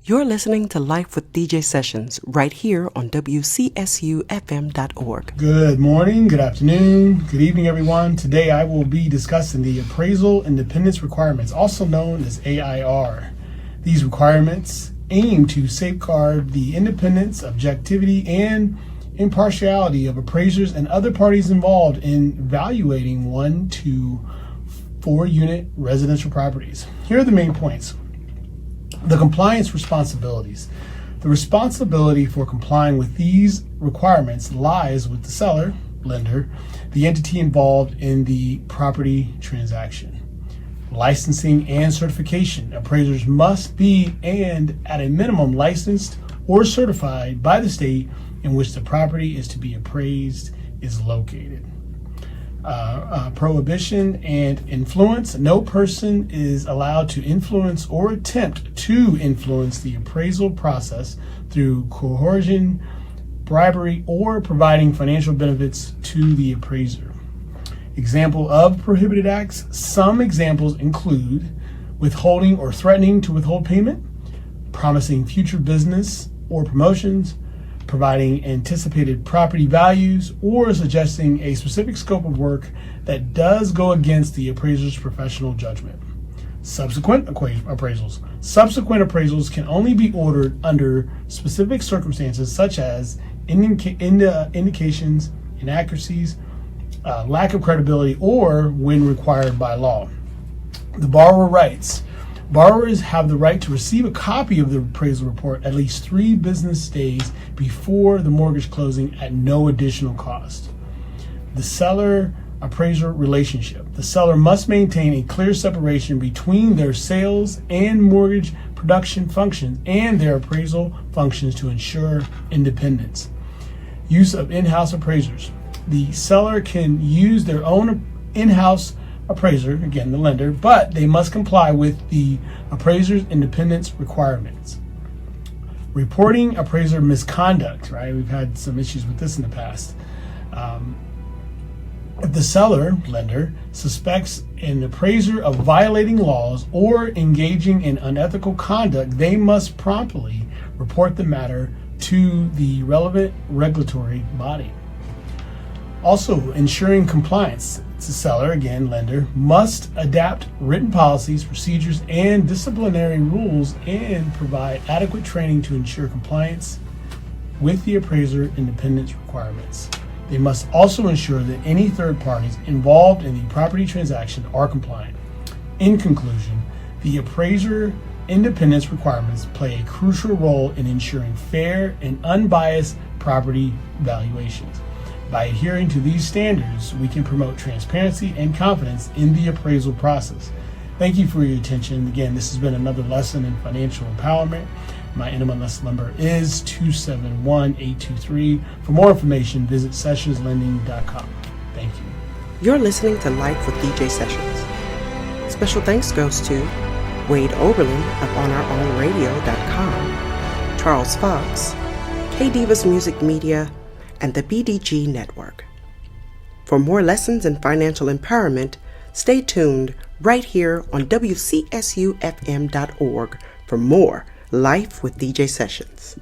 You're listening to Life with DJ Sessions right here on WCSUFM.org. Good morning, good afternoon, good evening, everyone. Today I will be discussing the Appraisal Independence Requirements, also known as AIR. These requirements aim to safeguard the independence, objectivity, and impartiality of appraisers and other parties involved in evaluating 1 to 4 unit residential properties. Here are the main points. The compliance responsibilities. The responsibility for complying with these requirements lies with the seller, lender, the entity involved in the property transaction. Licensing and certification. Appraisers must be, and at a minimum, licensed or certified by the state in which the property is to be appraised is located. Prohibition and influence. No person is allowed to influence or attempt to influence the appraisal process through coercion, bribery, or providing financial benefits to the appraiser. Example of prohibited acts. Some examples include withholding or threatening to withhold payment, promising future business or promotions, providing anticipated property values, or suggesting a specific scope of work that does go against the appraiser's professional judgment. Subsequent appraisals. Subsequent appraisals can only be ordered under specific circumstances such as indications, inaccuracies, lack of credibility, or when required by law. The borrower rights. Borrowers have the right to receive a copy of the appraisal report at least 3 business days before the mortgage closing at no additional cost. The seller-appraiser relationship. The seller must maintain a clear separation between their sales and mortgage production functions and their appraisal functions to ensure independence. Use of in-house appraisers. The seller can use their own in-house appraiser, again the lender, but they must comply with the Appraiser Independence Requirements. Reporting appraiser misconduct, right? We've had some issues with this in the past. If the seller, lender, suspects an appraiser of violating laws or engaging in unethical conduct, they must promptly report the matter to the relevant regulatory body. Also, ensuring compliance. The seller, again, lender, must adapt written policies, procedures, and disciplinary rules and provide adequate training to ensure compliance with the appraiser independence requirements. They must also ensure that any third parties involved in the property transaction are compliant. In conclusion, the appraiser independence requirements play a crucial role in ensuring fair and unbiased property valuations. By adhering to these standards, we can promote transparency and confidence in the appraisal process. Thank you for your attention. Again, this has been another lesson in financial empowerment. My NMLS number is 271823. For more information, visit sessionslending.com. Thank you. You're listening to Life with DJ Sessions. Special thanks goes to Wade Oberlin of OnOurOwnRadio.com, Charles Fox, K-Divas Music Media, and the BDG Network. For more lessons in financial empowerment, stay tuned right here on WCSUFM.org for more Life with DJ Sessions.